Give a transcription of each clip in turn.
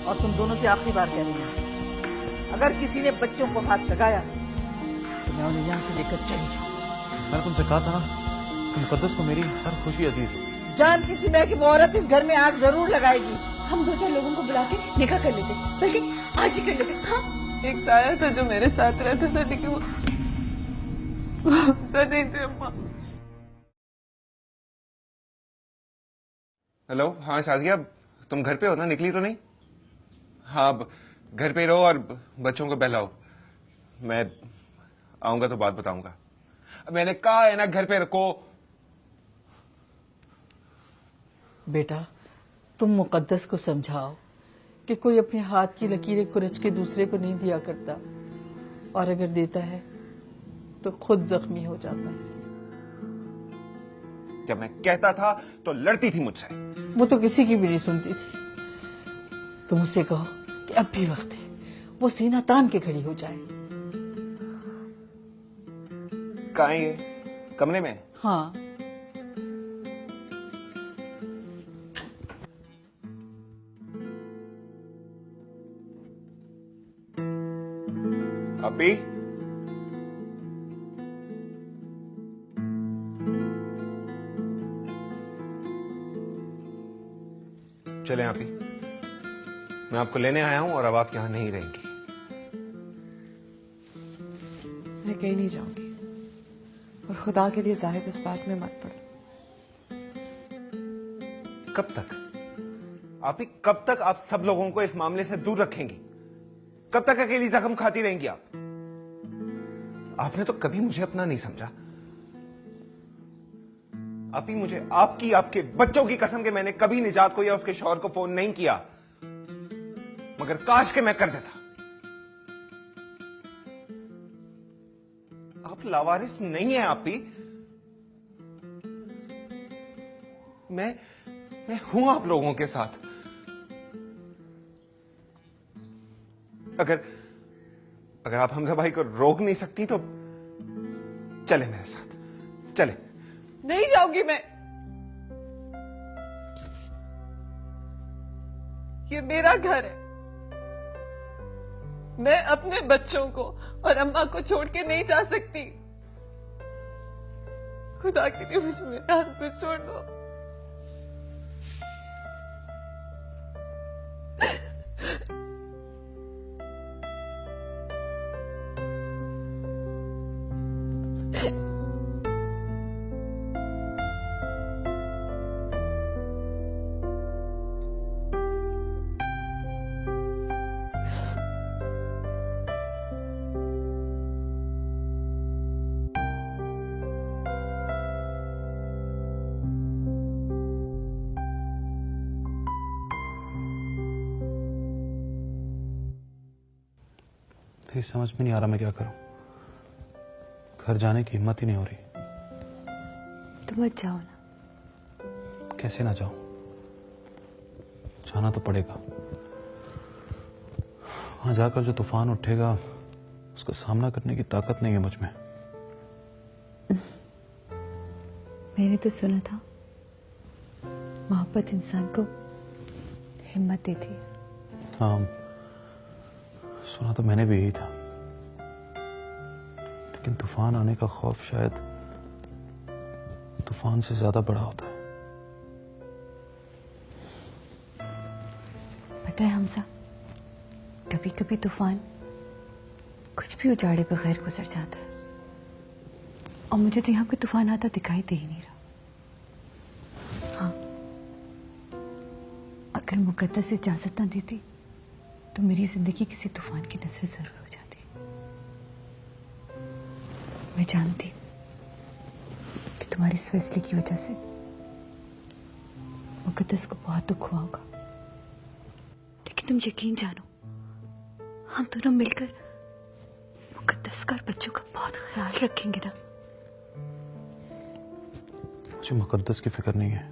और तुम दोनों से आखिरी बार कह रही हूँ, अगर किसी ने बच्चों को हाथ लगाया तो मैं उन्हें यहाँ से लेकर चली जाऊँ। मैंने तुमसे कहा था ना कि मुकद्दस को मेरी हर खुशी अजीज है। जानती थी मैं कि वो औरत इस घर में आग जरूर लगाएगी। हम 2-4 लोगों को बुला के निकाह कर लेते, बल्कि आज ही कर लेते। हाँ, एक साया था जो मेरे साथ रहता था, लेकिन वो नहीं थे अम्मा। हेलो, हाँ शाज़िया, तुम घर पे हो ना? निकली तो नहीं? हाँ, घर पे रहो और बच्चों को बहलाओ। मैं आऊंगा तो बात बताऊंगा। मैंने कहा है ना, घर पे रखो। बेटा, तुम मुकद्दस को समझाओ कि कोई अपने हाथ की लकीरें कुरच के दूसरे को नहीं दिया करता, और अगर देता है तो खुद जख्मी हो जाता है। जब मैं कहता था तो लड़ती थी मुझसे। वो तो किसी की भी नहीं सुनती थी। तुम उससे कहो कि अब भी वक्त है, वो सीना तान के खड़ी हो जाए। कहाँ है ये? कमरे में? हाँ। अभी चलें आप ही। मैं आपको लेने आया हूं और अब आप यहां नहीं रहेंगी। मैं कहीं नहीं जाऊंगी, और खुदा के लिए जाहिद इस बात में मत पड़ो। कब तक आप ही, कब तक आप सब लोगों को इस मामले से दूर रखेंगी? कब तक अकेली जख्म खाती रहेंगी आप? आपने तो कभी मुझे अपना नहीं समझा। आप ही मुझे आपकी, आपके बच्चों की कसम के मैंने कभी निजात को या उसके शौहर को फोन नहीं किया, मगर काश के मैं कर देता। आप लावारिस नहीं है आप ही। मैं हूं आप लोगों के साथ। अगर आप हमजा भाई को रोक नहीं सकती तो चले मेरे साथ, चले। नहीं जाऊंगी मैं। ये मेरा घर है। मैं अपने बच्चों को और अम्मा को छोड़ के नहीं जा सकती। खुदा के लिए मुझे मेरे हाथ पे छोड़ दो। तेरी समझ में नहीं आ रहा मैं क्या करूं। घर जाने की हिम्मत ही नहीं हो रही। तो मत जाओ ना। कैसे ना जाऊं? जाना तो पड़ेगा। वहां जाकर जो तूफान उठेगा उसका सामना करने की ताकत नहीं है मुझ में। मैंने तो सुना था मोहब्बत इंसान को हिम्मत देती है। हाँ, सुना तो मैंने भी यही था, लेकिन तूफान आने का खौफ शायद तूफान से ज्यादा बड़ा होता है। पता है हमजा, कभी कभी तूफान कुछ भी उजाड़े बगैर गुजर जाता है, और मुझे तो यहाँ कोई तूफान आता दिखाई दे ही नहीं रहा। हाँ, अगर मुकद्दस इजाजत ना देती तो मेरी जिंदगी किसी तूफान की नजर जरूर हो जाती। मैं जानती कि तुम्हारे इस फैसले की वजह से मुकद्दस को बहुत दुख हुआ होगा, लेकिन तुम यकीन जानो, हम दोनों मिलकर मुकद्दस का और बच्चों का बहुत ख्याल रखेंगे ना। मुझे मुकद्दस की फिक्र नहीं है,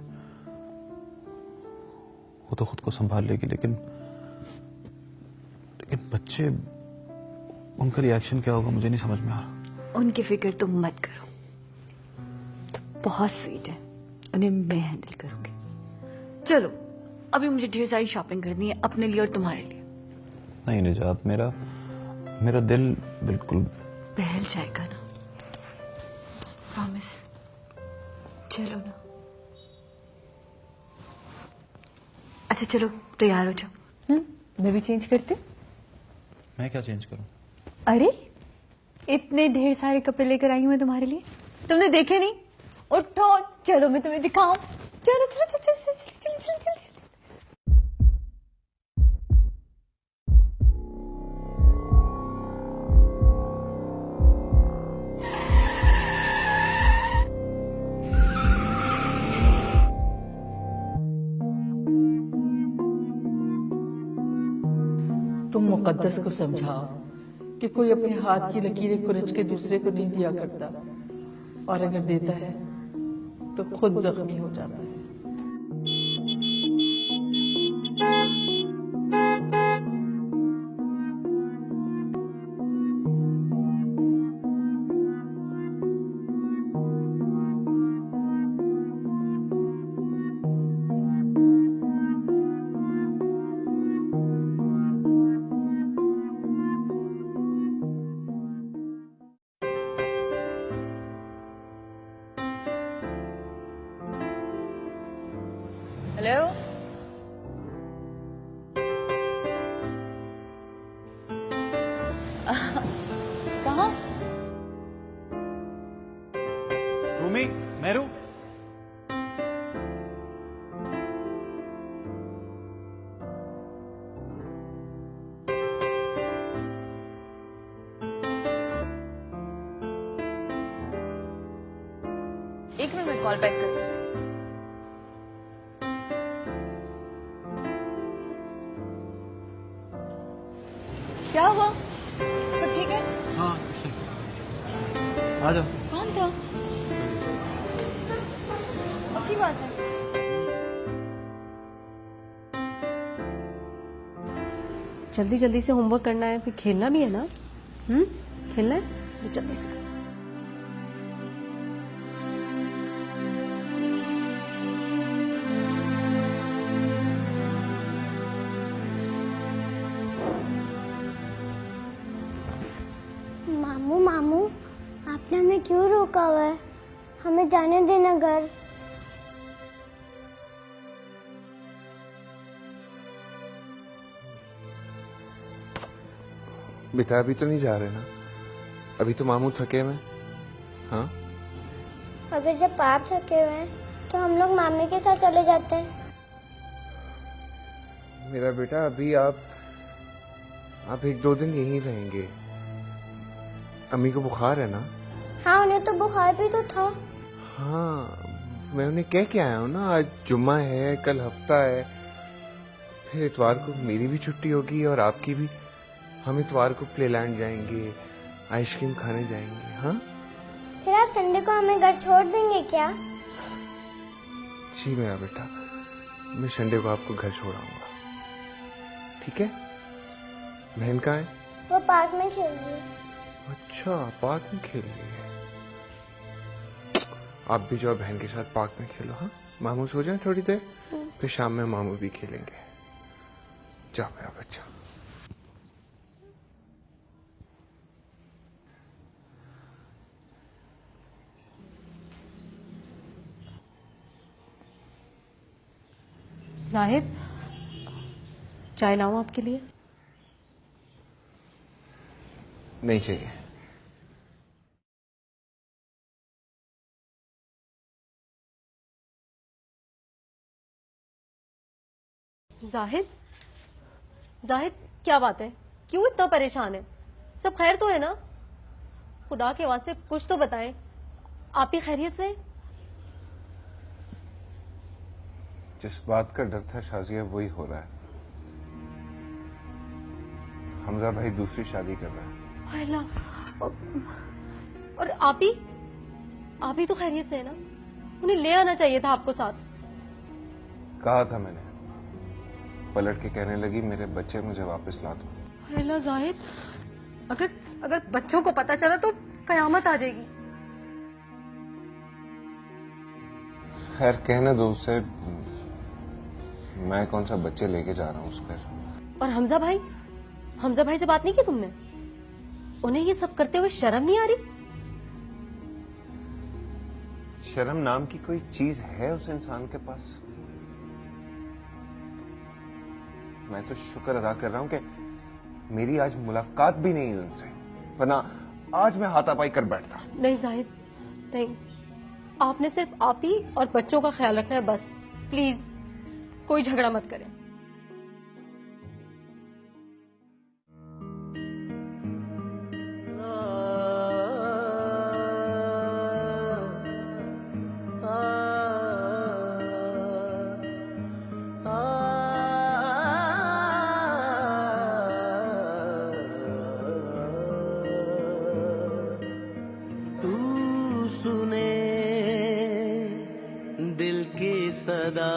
वो तो खुद को संभाल लेगी, लेकिन बच्चे, उनका रिएक्शन क्या होगा मुझे नहीं समझ में आ रहा। उनकी फिक्र तुम मत करो, तो बहुत स्वीट है, उन्हें मैं हैंडल करूंगी। चलो अभी मुझे ढेर सारी शॉपिंग करनी है अपने लिए और तुम्हारे लिए। नहीं निजात, मेरा मेरा दिल बिल्कुल बहल जाएगा ना, प्रॉमिस। चलो ना। अच्छा चलो तैयार हो जाओ। मैं भी चेंज करती हूँ। मैं क्या चेंज करूं? अरे इतने ढेर सारे कपड़े लेकर आई हूँ मैं तुम्हारे लिए, तुमने देखे नहीं? उठो चलो मैं तुम्हें दिखाऊं। चलो चलो चलो चलो चलो चलो चलो चलो, चलो। तुम मुकद्दस को समझाओ कि कोई अपने हाथ की लकीरें कुरच के दूसरे को नहीं दिया करता, और अगर देता है तो खुद जख्मी हो जाता है। हेलो। कहाँ? रूमी, मेरू, एक मिनट में कॉल बैक कर। क्या हुआ? सब ठीक है? हाँ आ जाओ। कौन था? पक्की बात है? जल्दी जल्दी से होमवर्क करना है, फिर खेलना भी है ना। खेलना है तो जल्दी से कर। मामू मामू, आपने हमें क्यों रोका हुआ है? हमें जाने देना घर। बेटा अभी तो नहीं जा रहे ना, अभी तो मामू थके हुए हैं। हाँ अगर जब आप थके हुए हैं तो हम लोग मामी के साथ चले जाते हैं। मेरा बेटा, अभी आप 1-2 दिन यहीं रहेंगे। अम्मी को बुखार है ना? हाँ, उन्हें तो बुखार भी तो था। हाँ, मैं उन्हें कह के आया हूँ ना, आज जुम्मा है, कल हफ्ता है, फिर इतवार को मेरी भी छुट्टी होगी और आपकी भी। हम इतवार को प्लेलैंड जाएंगे, आइसक्रीम खाने जाएंगे। हाँ फिर आप संडे को हमें घर छोड़ देंगे क्या? जी मेरा बेटा, मैं संडे को आपको घर छोड़ाऊंगा, ठीक है? बहन कहाँ है? वो पार्क में खेल रही है। अच्छा, पार्क में खेल रही है। आप भी जाओ बहन के साथ पार्क में खेलो। हाँ, मामू सो जाए थोड़ी देर, फिर शाम में मामू भी खेलेंगे। जाओ मेरा बच्चा। जाहिद, चाय लाऊं आपके लिए? नहीं चाहिए। जाहिद, जाहिद क्या बात है? क्यों इतना परेशान है? सब खैर तो है ना? खुदा के वास्ते कुछ तो बताएं। आप ही खैरियत से? जिस बात का डर था शाजिया, वही हो रहा है। हमजा भाई दूसरी शादी कर रहा है। हाय अल्लाह। और आप ही तो खैरियत से है ना? उन्हें ले आना चाहिए था आपको साथ। कहा था मैंने, पलट के कहने लगी मेरे बच्चे मुझे वापस ला दो। हाय अल्लाह जाहिद, अगर बच्चों को पता चला तो कयामत आ जाएगी। खैर कहने दो उसे, मैं कौन सा बच्चे लेके जा रहा हूँ उस घर। और हमजा भाई से बात नहीं की तुमने? उन्हें ये सब करते हुए शर्म नहीं आ रही? शर्म नाम की कोई चीज है उस इंसान के पास? मैं तो शुक्र अदा कर रहा हूं कि मेरी आज मुलाकात भी नहीं हुई उनसे, वरना आज मैं हाथापाई कर बैठता। नहीं जाहिद, नहीं, आपने सिर्फ आप ही और बच्चों का ख्याल रखना है बस। प्लीज कोई झगड़ा मत करें। सुने दिल की सदा,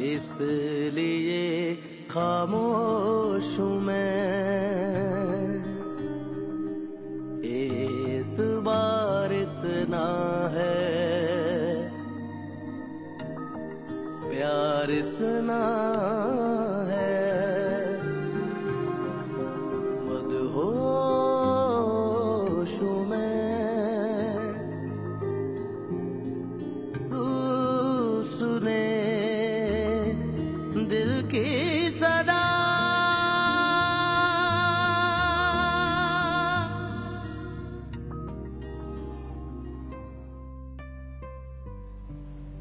इसलिए खामोश हूँ मैं। एतबार इतना है, प्यार इतना है, मदहोश हूँ मैं। तू सुने दिल की सदा,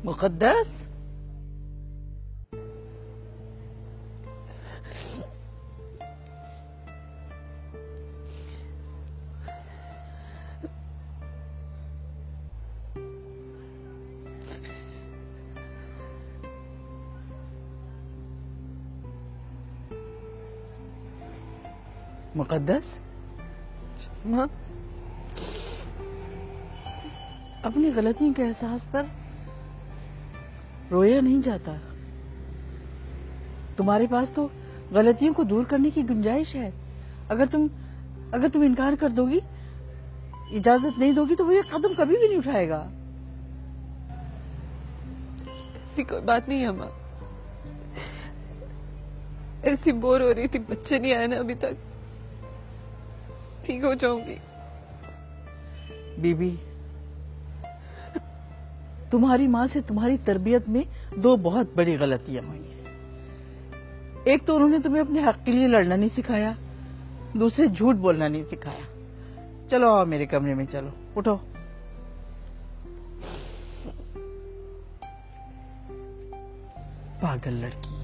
मुकद्दस, मुकद्दस, माँ, अपनी गलतियों के एहसास पर रोया नहीं जाता। तुम्हारे पास तो गलतियों को दूर करने की गुंजाइश है। अगर तुम इनकार कर दोगी, इजाजत नहीं दोगी, तो वो ये कदम कभी भी नहीं उठाएगा। ऐसी कोई बात नहीं है माँ। ऐसी बोर हो रही थी, बच्चे नहीं आए ना अभी तक। ठीक हो जाऊंगी। बीबी, तुम्हारी माँ से तुम्हारी तरबियत में दो बहुत बड़ी गलतियां हुई हैं। एक तो उन्होंने तुम्हें अपने हक के लिए लड़ना नहीं सिखाया, दूसरे झूठ बोलना नहीं सिखाया। चलो आओ मेरे कमरे में, चलो उठो। पागल लड़की।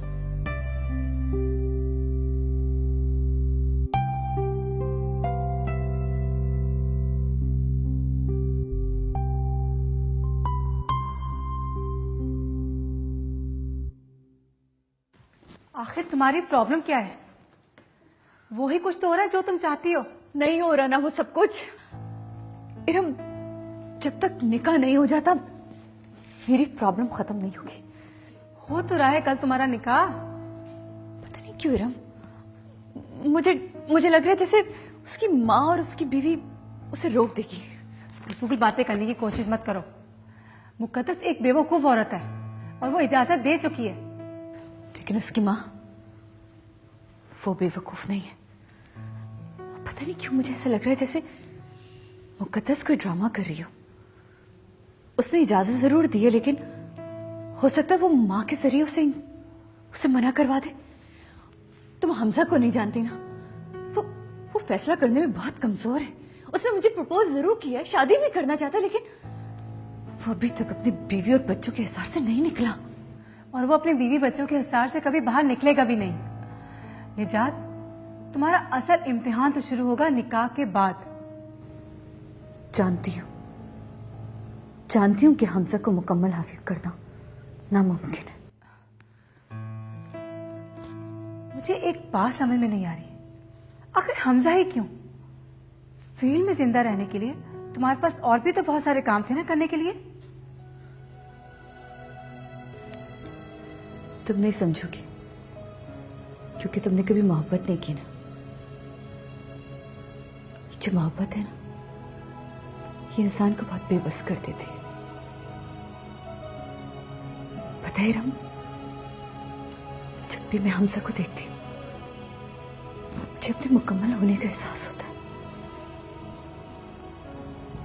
आखिर तुम्हारी प्रॉब्लम क्या है? वो ही कुछ तो हो रहा है जो तुम चाहती हो। नहीं हो रहा ना वो सब कुछ। इरम, जब तक निकाह नहीं हो जाता मेरी प्रॉब्लम खत्म नहीं होगी। हो तो रहा है कल तुम्हारा निकाह। पता नहीं क्यों इरम, मुझे लग रहा है जैसे उसकी माँ और उसकी बीवी उसे रोक देगी। फजूल बातें करने की कोशिश मत करो। मुकद्दस एक बेवकूफ औरत है और वो इजाजत दे चुकी है। लेकिन उसकी माँ वो बेवकूफ नहीं है। पता नहीं क्यों मुझे ऐसा लग रहा है जैसे मुकद्दस कोई ड्रामा कर रही हो। उसने इजाजत जरूर दी है, लेकिन हो सकता है वो माँ के जरिए उसे मना करवा दे। तुम हमजा को नहीं जानती ना, वो फैसला करने में बहुत कमजोर है। उसने मुझे प्रपोज जरूर किया है, शादी भी करना चाहता है, लेकिन वो अभी तक अपनी बीवी और बच्चों के हिसार से नहीं निकला। और वो अपने बीवी बच्चों के हिसार से कभी बाहर निकलेगा भी नहीं। निजात, तुम्हारा असल इम्तिहान तो शुरू होगा निकाह के बाद। जानती हूँ कि हमजा को मुकम्मल हासिल करना नामुमकिन है। मुझे एक बात समझ में नहीं आ रही, आखिर हमजा ही क्यों? फील्ड में जिंदा रहने के लिए तुम्हारे पास और भी तो बहुत सारे काम थे ना करने के लिए। तुम नहीं समझोगे क्योंकि तुमने कभी मोहब्बत नहीं की ना। जो मोहब्बत है ना, ये इंसान को बहुत बेबस कर देती है। पता है रम, जब भी मैं हमजा को देखती हूँ मुझे अपने मुकम्मल होने का एहसास होता है,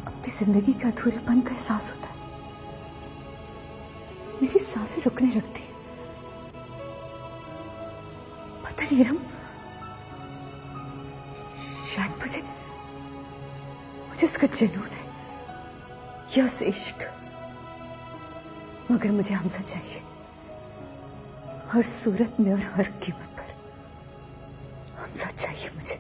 अपनी जिंदगी का अधूरेपन का एहसास होता है। मेरी सांसें रुकने लगती है। पता नहीं रम, शायद मुझे उसका जुनून है या उस इश्क, मगर मुझे हमजा चाहिए, हर सूरत में और हर कीमत पर हमजा चाहिए मुझे।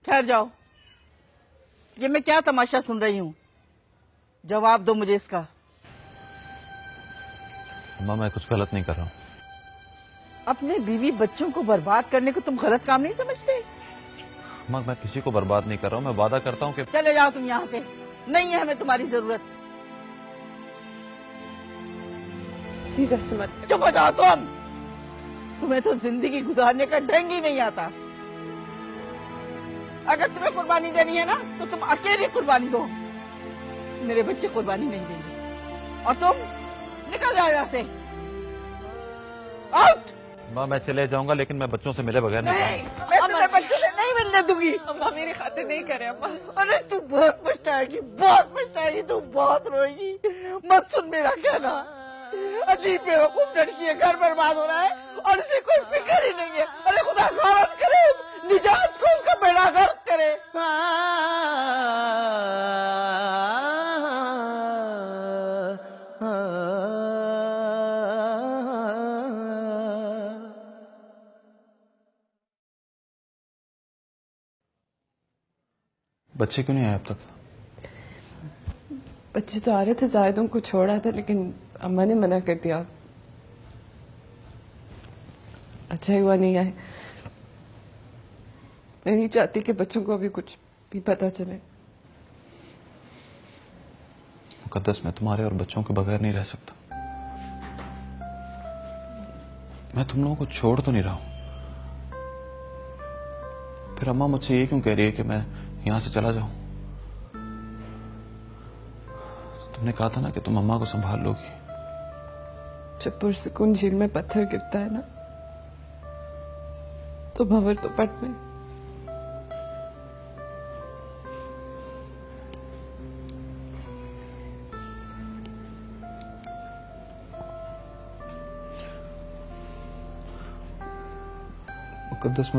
ठहर जाओ, ये मैं क्या तमाशा सुन रही हूँ? जवाब दो मुझे इसका। अम्मा मैं कुछ गलत नहीं कर रहा हूँ। अपने बीवी बच्चों को बर्बाद करने को तुम गलत काम नहीं समझते? अम्मा मैं किसी को बर्बाद नहीं कर रहा हूँ, मैं वादा करता हूँ कि चले जाओ तुम यहाँ से, नहीं है हमें तुम्हारी जरूरत। प्लीज ऐसे मत चुप हो जाओ तुम, तुम्हें तो जिंदगी गुजारने का ढंग ही नहीं आता। अगर तुम्हें कुर्बानी देनी है ना तो तुम अकेले कुर्बानी दो, मेरे बच्चे कुर्बानी नहीं देंगे। और तुम निकल जाओ यहाँ से, आउट। अम्मा मैं चले जाऊंगा, लेकिन मैं बच्चों से मिले बगैर नहीं नहीं, मैं तुम्हें बच्चों से नहीं मिलने दूंगी। अम्मा मेरी खातिर नहीं करे अम्मा। अरे तू बहुत पछताएगी, बहुत पछताएगी, तू बहुत रोएगी। मत सुन मेरा कहना, अजीब बेवकूफ लड़की है, घर बर्बाद हो रहा है और इसे कोई फिक्र ही नहीं है। अरे खुदा खारज करे उस निजात को, उसका बेड़ा गर्क करे। बच्चे क्यों नहीं आए अब तक? बच्चे तो आ रहे थे, जायदों को छोड़ा था, लेकिन अम्मा ने मना कर दिया। अच्छा ही हुआ नहीं आए। मैं नहीं चाहती कि बच्चों को अभी कुछ भी पता चले। मुकद्दस मैं तुम्हारे और बच्चों के बगैर नहीं रह सकता। मैं तुम लोगों को छोड़ तो नहीं रहा हूं, फिर अम्मा मुझसे ये क्यों कह रही है कि मैं यहां से चला जाऊं? तुमने कहा था ना कि तुम अम्मा को संभाल लोगी। जब पुरसुकून झील में पत्थर गिरता है ना, तो भंवर तो पट में। मुकद्दस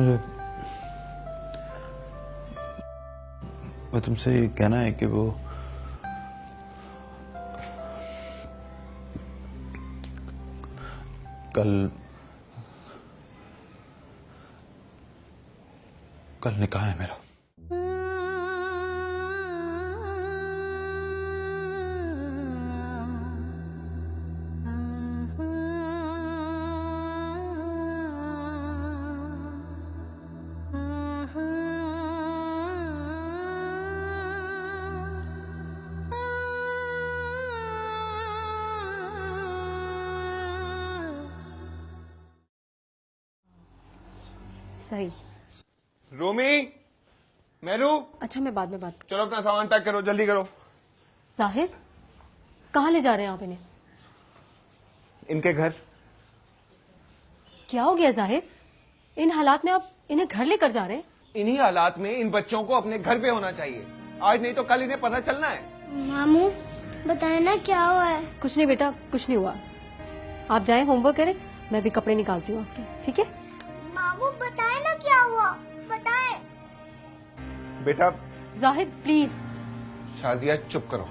मैं तुमसे ये कहना है कि वो कल निकाह है मेरा। सही। रोमी, मेरू, अच्छा मैं बाद में बात। चलो अपना सामान पैक करो, जल्दी करो। जाहिद, कहाँ ले जा रहे हैं आप इन्हें? इनके घर। क्या हो गया जाहिद? इन हालात में आप इन्हें घर लेकर जा रहे हैं? इन्हीं हालात में इन बच्चों को अपने घर पे होना चाहिए, आज नहीं तो कल इन्हें पता चलना है। मामू बताए ना क्या हुआ है? कुछ नहीं बेटा, कुछ नहीं हुआ। आप जाएं होमवर्क करें, मैं भी कपड़े निकालती हूँ आपके, ठीक है? मामू बताए ना क्या हुआ, बताए। बेटा जाहिद प्लीज। शाजिया चुप करो।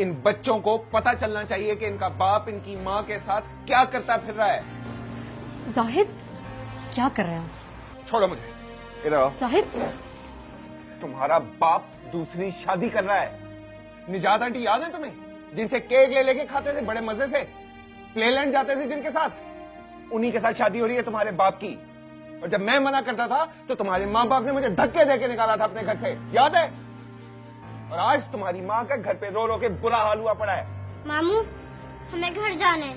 इन बच्चों को पता चलना चाहिए कि इनका बाप इनकी माँ के साथ क्या करता फिर रहा है। जाहिद क्या कर रहे हैं आप? छोड़ो मुझे, इधर आओ। जाहिद, तुम्हारा बाप दूसरी शादी कर रहा है। निजात आंटी याद है तुम्हें, जिनसे केक ले लेके खाते थे बड़े मजे से, प्लेलैंड जाते थे जिनके साथ, उन्हीं के साथ शादी हो रही है तुम्हारे बाप की। और जब मैं मना करता था तो तुम्हारे माँ बाप ने मुझे धक्के देके निकाला था अपने घर से, याद है? और आज तुम्हारी माँ का घर पे रो रो के बुरा हाल हुआ पड़ा है। मामू हमें घर जाना है।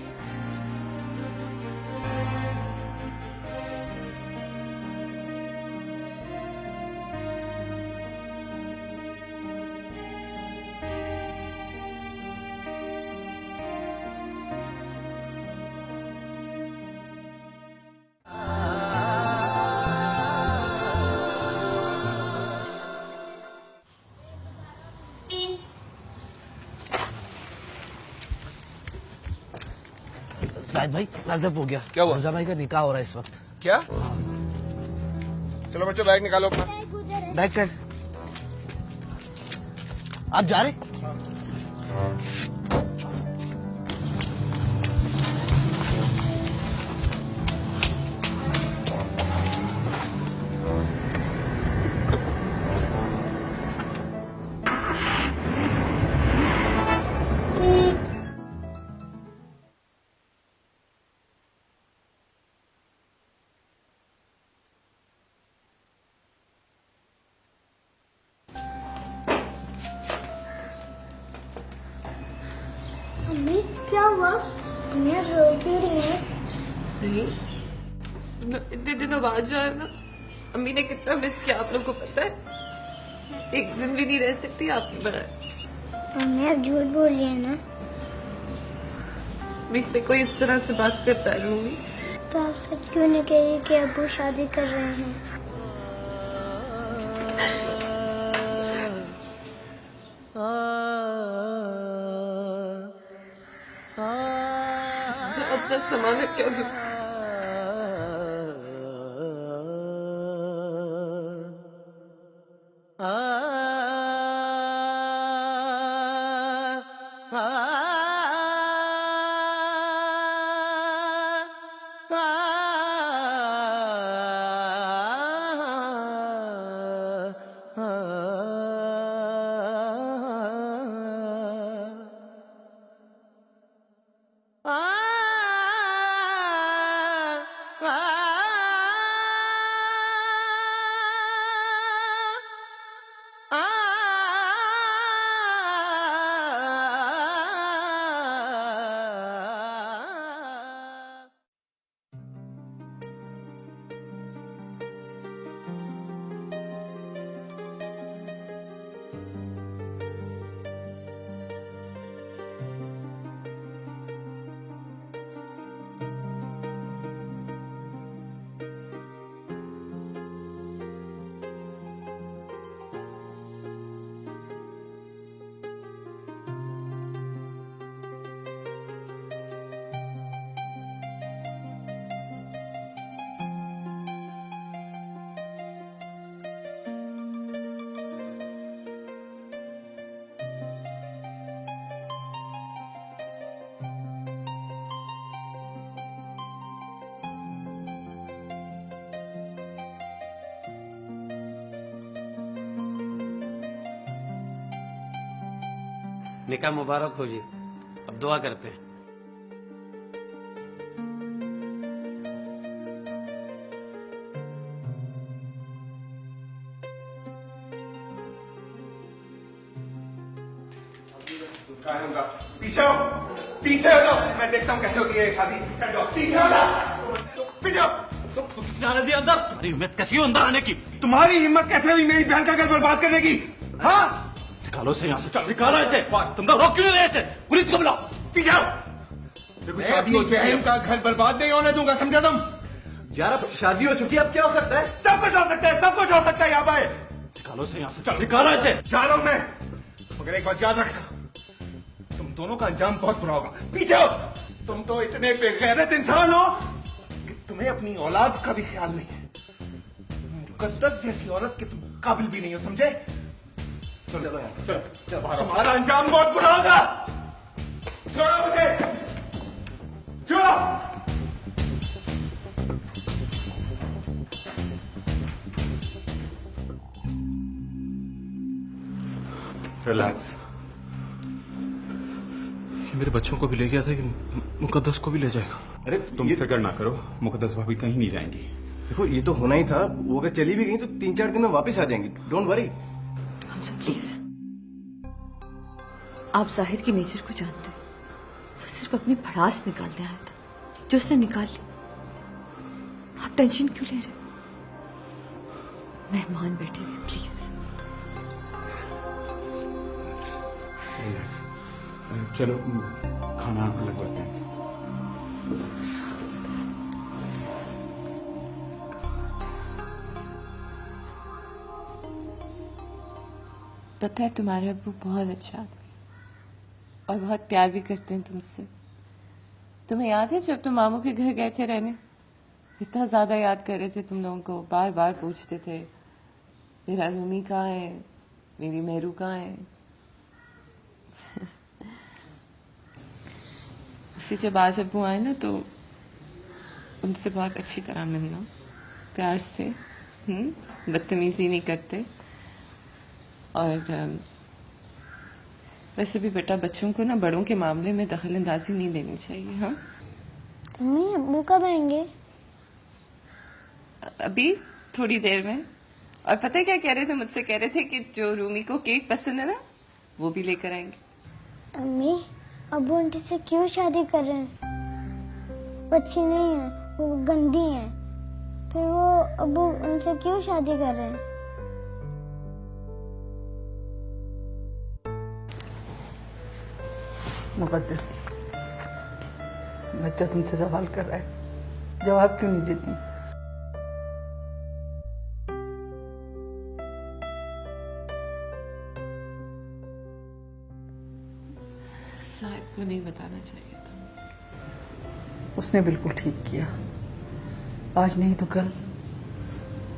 शाहिद भाई गजब हो गया। क्या हुआ? हमजा भाई का निकाह हो रहा है इस वक्त। क्या? चलो बच्चों बैग निकालो अपना। बैग कर। आप जा रहे? मम्मी क्या हुआ? मम्मी आप रो क्यों रही हैं? नहीं, इतने दिनों बाद जो है ना, अम्मी ने कितना मिस किया आप लोग को पता है? एक दिन भी नहीं रह सकती आपके बगैर। मम्मी आप झूठ बोल रही हैं ना? मुझसे कोई इस तरह से बात करता है मम्मी? तो आप सच क्यों नहीं कह रही कि अब्बू शादी कर रहे हैं? जब अपना सामान रख क्या दूं? निकाह मुबारक हो जी। अब दुआ करते हैं। पीछे हो, पीछे हो, मैं देखता हूँ कैसे होती है शादी। पीछे हो ना, पीछे हो। उसको किसने आने दिया अंदर? अरे हिम्मत कैसी हो अंदर आने की? तुम्हारी हिम्मत कैसे हुई मेरी बहन का घर बर्बाद करने की? हाँ, निकालो से यहाँ से। चल निकालो इसे। तुम लोग रोक क्यों नहीं रहे इसे? पुलिस को बुलाओ। पीछे हो। मैं अपनी बहन का घर बर्बाद नहीं होने दूंगा, समझा तुम? यार अब शादी हो चुकी है, अब क्या हो सकता है? सब कुछ हो सकता है, सब कुछ हो सकता है यहाँ पे। निकालो से यहाँ से। चल निकालो इसे। जा रहा हूँ मैं, मगर एक बात याद रखना, तुम दोनों का अंजाम बहुत बुरा होगा। पीछे हो। तुम तो इतने बेगैरत इंसान हो कि तुम्हें अपनी औलाद का भी ख्याल नहीं है। मुकद्दस जैसी औरत के तुम काबिल भी नहीं हो, समझे? चलो चलो, तुम्हारा अंजाम बहुत बुरा होगा। छोड़ो मुझे, छोड़ो। रिलैक्स। ये मेरे बच्चों को भी ले गया था कि मुकद्दस को भी ले जाएगा। अरे तुम फिक्र ना करो, मुकद्दस भाभी कहीं नहीं जाएंगी। देखो ये तो होना ही था, वो अगर चली भी गई तो 3-4 दिन में वापस आ जाएंगी। Don't worry. हमजा प्लीज, आप जाहिर की नेचर को जानते हैं। वो सिर्फ अपनी भड़ास निकालने आया था, जो उसने निकाल ली। आप टेंशन क्यों ले रहे? मेहमान बैठे हुए, प्लीज। चलो खाना लगवाते हैं। पता है तुम्हारे अब्बू बहुत अच्छा आदमी और बहुत प्यार भी करते हैं तुमसे। तुम्हें याद है जब तुम मामू के घर गए थे रहने, इतना ज्यादा याद कर रहे थे तुम लोगों को, बार बार पूछते थे मेरा रूमी कहाँ है, मेरी मेहरू कहाँ है। इसी जब आज अब्बू आए ना तो उनसे बहुत अच्छी तरह मिलना, प्यार से, बदतमीजी नहीं करते। और वैसे भी बेटा बच्चों को ना बड़ों के मामले में दखल अंदाजी नहीं देनी चाहिए। हाँ मम्मी अब्बू कब आएंगे? अभी थोड़ी देर में। और पता है क्या कह रहे थे, मुझसे कह रहे थे कि जो रूमी को केक पसंद है ना वो भी लेकर आएंगे। अम्मी अब्बू आंटी से क्यों शादी कर रहे हैं? वो अच्छी नहीं है, वो गंदी है, फिर वो अब्बू उनसे क्यों शादी कर रहे हैं? मुकद्दस, बच्चा तुमसे सवाल कर रहा है, जवाब क्यों नहीं देती? साहिब को नहीं बताना चाहिए था। उसने बिल्कुल ठीक किया, आज नहीं तो कल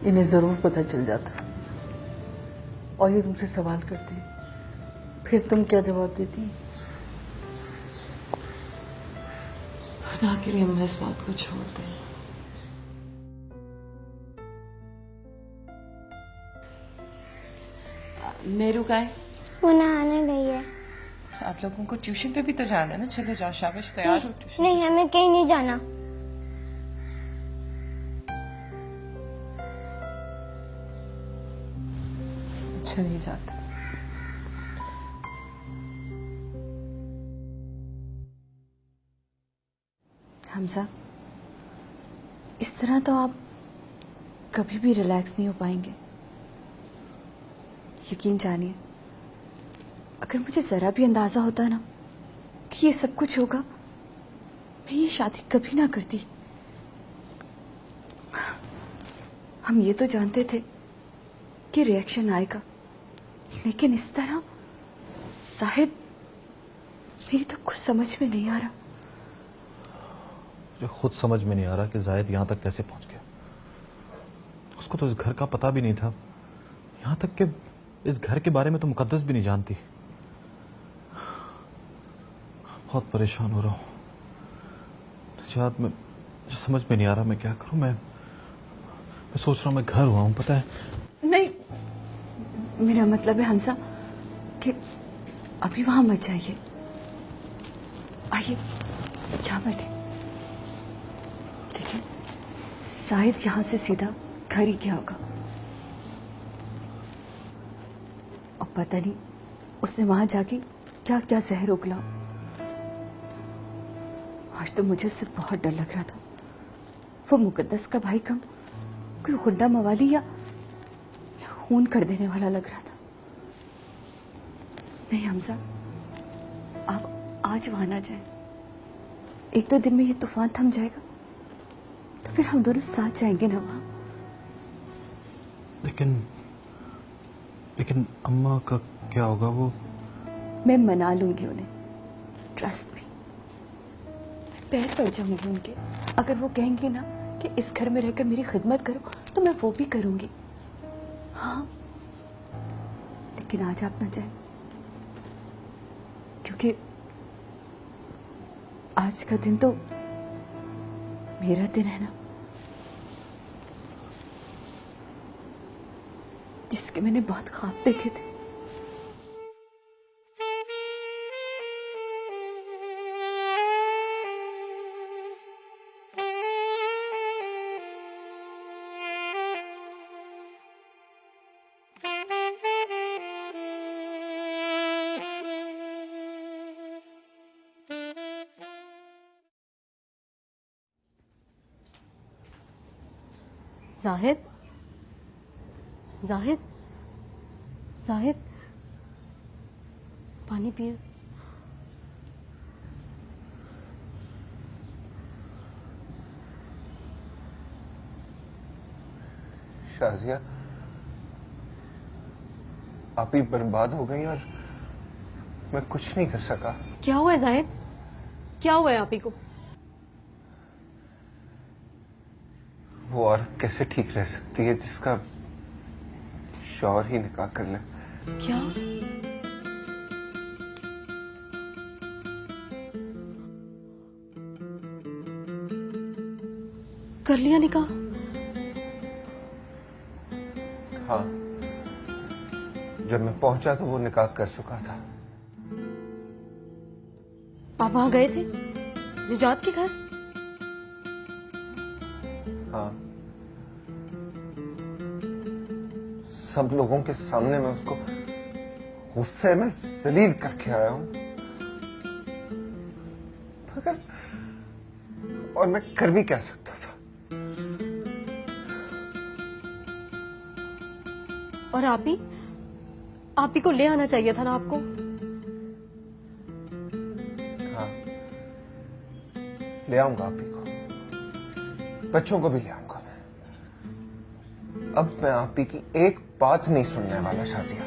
इन्हें जरूर पता चल जाता। और ये तुमसे सवाल करते, फिर तुम क्या जवाब देती? खुदा के लिए हम इस बात को छोड़ दें। मेरू का है? वो नहाने गई है। आप लोगों को ट्यूशन पे भी तो जाना है ना, चलो जाओ, शाबाश, तैयार हो ट्यूशन। नहीं, हमें कहीं नहीं जाना। अच्छा नहीं जाता। हमजा, इस तरह तो आप कभी भी रिलैक्स नहीं हो पाएंगे। यकीन जानिए, अगर मुझे जरा भी अंदाजा होता ना कि ये सब कुछ होगा, मैं ये शादी कभी ना करती। हम ये तो जानते थे कि रिएक्शन आएगा, लेकिन इस तरह शायद मेरी तो कुछ समझ में नहीं आ रहा। मुझे खुद समझ में नहीं आ रहा कि जाहिद यहाँ तक कैसे पहुंच गया। उसको तो इस घर का पता भी नहीं था, यहाँ तक कि इस घर के बारे में तो मुकद्दस भी नहीं जानती। बहुत परेशान हो रहा हूँ निजात, मैं समझ में नहीं आ रहा मैं क्या करूँ। मैं सोच रहा हूँ मैं घर हुआ हूँ, पता है। नहीं, मेरा मतलब है हमजा कि अभी वहां मत जाइए। आइए, क्या बैठे। देखिए, शायद यहां से सीधा घर ही गया होगा, और पता नहीं उसने वहां जाके क्या क्या जहर उगला। आज तो मुझे उससे बहुत डर लग रहा था। वो मुकद्दस का भाई कम कोई गुंडा मवाली या खून कर देने वाला लग रहा था। नहीं हमजा, आप आज वहां ना जाएं। एक दो दिन में ये तूफान थम जाएगा तो फिर हम दोनों साथ जाएंगे ना वहां। लेकिन अम्मा का क्या होगा? वो मैं मना लूंगी उन्हें, ट्रस्ट मी। मैं पैर पड़ जाऊंगी उनके। अगर वो कहेंगे ना कि इस घर में रहकर मेरी खिदमत करो तो मैं वो भी करूंगी। हाँ, लेकिन आज आप ना जाएं, क्योंकि आज का दिन तो मेरा दिन है ना, जिसके मैंने बहुत ख्वाब देखे थे। जाहिद, जाहिद, जाहिद, पानी पिए। शाजिया, आप ही बर्बाद हो गई और मैं कुछ नहीं कर सका। क्या हुआ है जाहिद? क्या हुआ है आप ही को? वो औरत कैसे ठीक रह सकती है जिसका शौहर ही निकाह कर ले? क्या? कर लिया निकाह? हाँ, जब मैं पहुंचा तो वो निकाह कर चुका था। आप वहां गए थे निजात के घर? हाँ, सब लोगों के सामने मैं उसको गुस्से में जलील करके आया हूं, मगर और मैं कर भी क्या सकता था? और आप ही को ले आना चाहिए था ना आपको। हाँ, ले आऊंगा आप ही को, बच्चों को भी ले आऊंगा मैं। अब मैं आप ही की एक बात नहीं सुनने वाला शाजिया।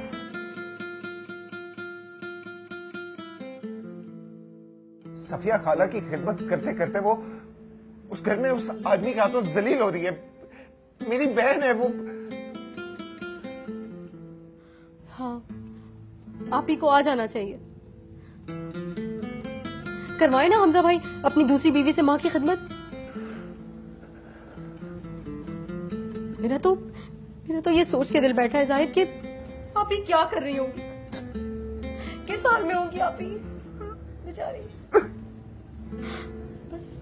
सफिया खाला की खिदमत करते करते वो उस घर में उस आदमी के हाथों जलील हो रही है। मेरी बहन है वो। हाँ, आप ही को आ जाना चाहिए। करवाए ना हमजा भाई अपनी दूसरी बीवी से माँ की खिदमत। मेरा तो ये सोच के दिल बैठा है जाहिद कि आप ही क्या कर रही होंगी, किस हाल में होंगी आप ही बेचारी। बस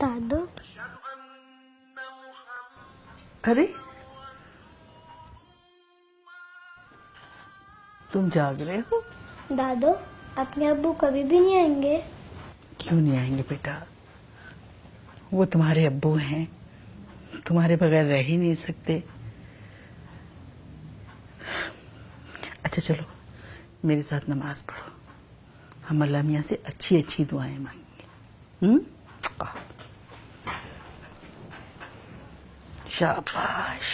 दादू, अरे तुम जाग रहे हो? दादू अपने अब्बू कभी भी नहीं आएंगे? क्यों नहीं आएंगे बेटा, वो तुम्हारे अब्बू हैं, तुम्हारे बगैर रह ही नहीं सकते। अच्छा चलो मेरे साथ नमाज पढ़ो, हम अल्लाह मियाँ से अच्छी अच्छी दुआएं मांगेंगे। शाबाश।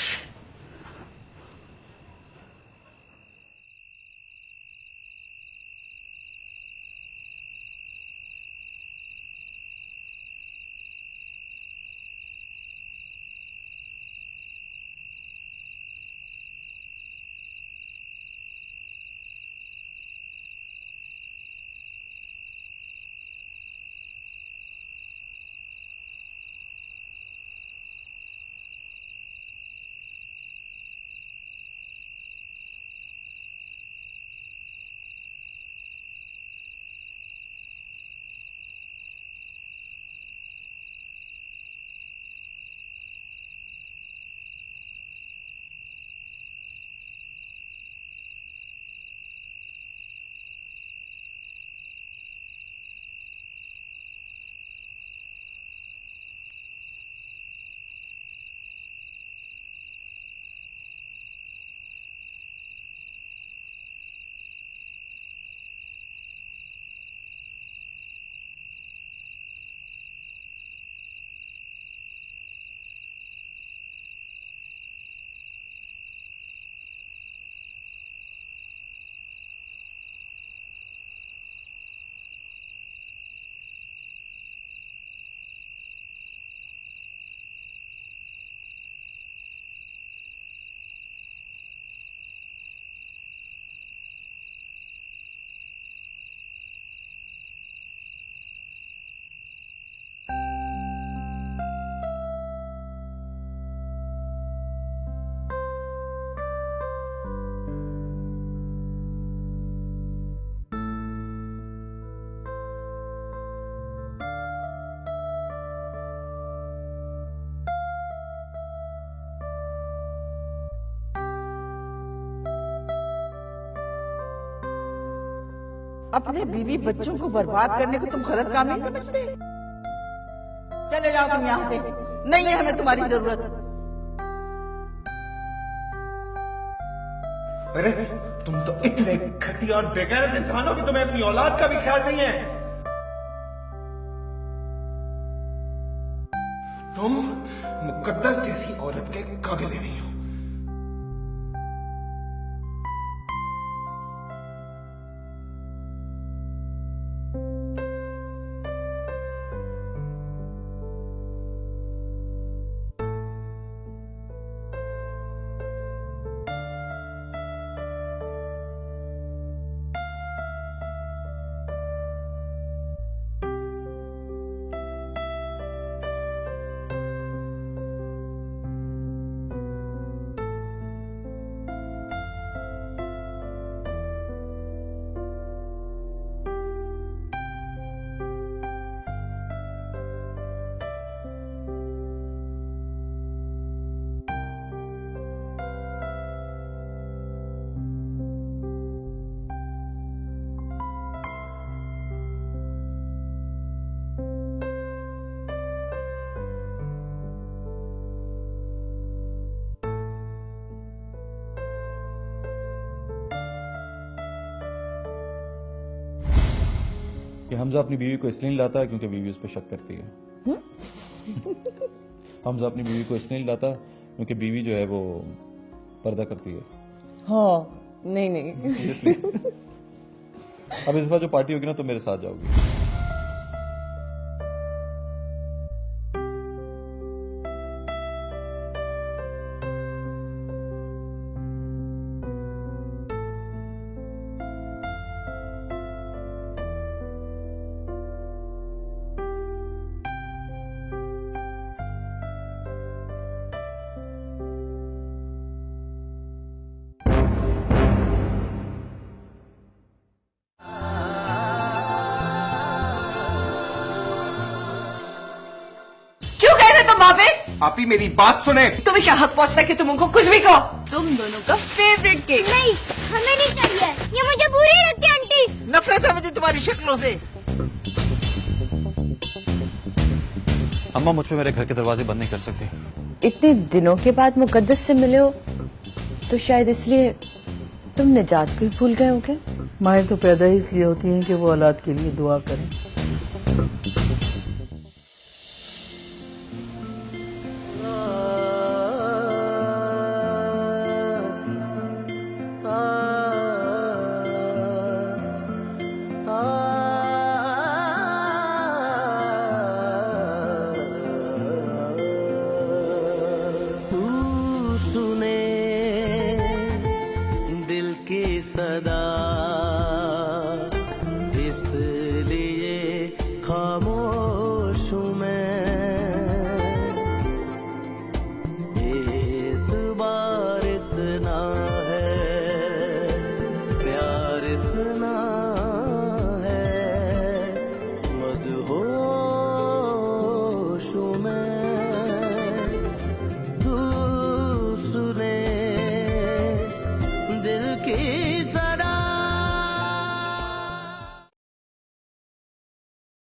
अपने बीवी बच्चों को बर्बाद करने को तुम गलत काम नहीं समझते? चले जाओ तुम यहाँ से, नहीं है हमें तुम्हारी जरूरत। अरे तुम तो इतने घटिया और बेगैरत इंसान हो कि तुम्हें अपनी औलाद का भी ख्याल नहीं है। तुम मुकद्दस जैसी औरत के काबिल ही नहीं हो। कि हमजा अपनी बीवी को इसलिए नहीं लाता क्योंकि बीवी उस पर शक करती है। हमजा अपनी बीवी को इसलिए नहीं लाता क्योंकि बीवी जो है वो पर्दा करती है। हाँ, नहीं अब इस बार जो पार्टी होगी ना तो मेरे साथ जाओगी। आप ही मेरी बात सुने। तुम्हें क्या हक पहुंचता है कि तुम उनको कुछ भी कहो? तुम दोनों का फेवरेट केक। नहीं, हमें नहीं चाहिए, ये मुझे बुरी लगती है आंटी। नफरत है मुझे तुम्हारी शक्लों से। अम्मा मुझ पे मेरे घर के दरवाजे बंद नहीं कर सकती। इतने दिनों के बाद मुकद्दस से मिले हो तो शायद इसलिए तुम निजात को ही भूल गए हो क्या? माएँ तो पैदा ही इसलिए होती हैं कि वो औलाद के लिए दुआ करें। सुने दिल की सदा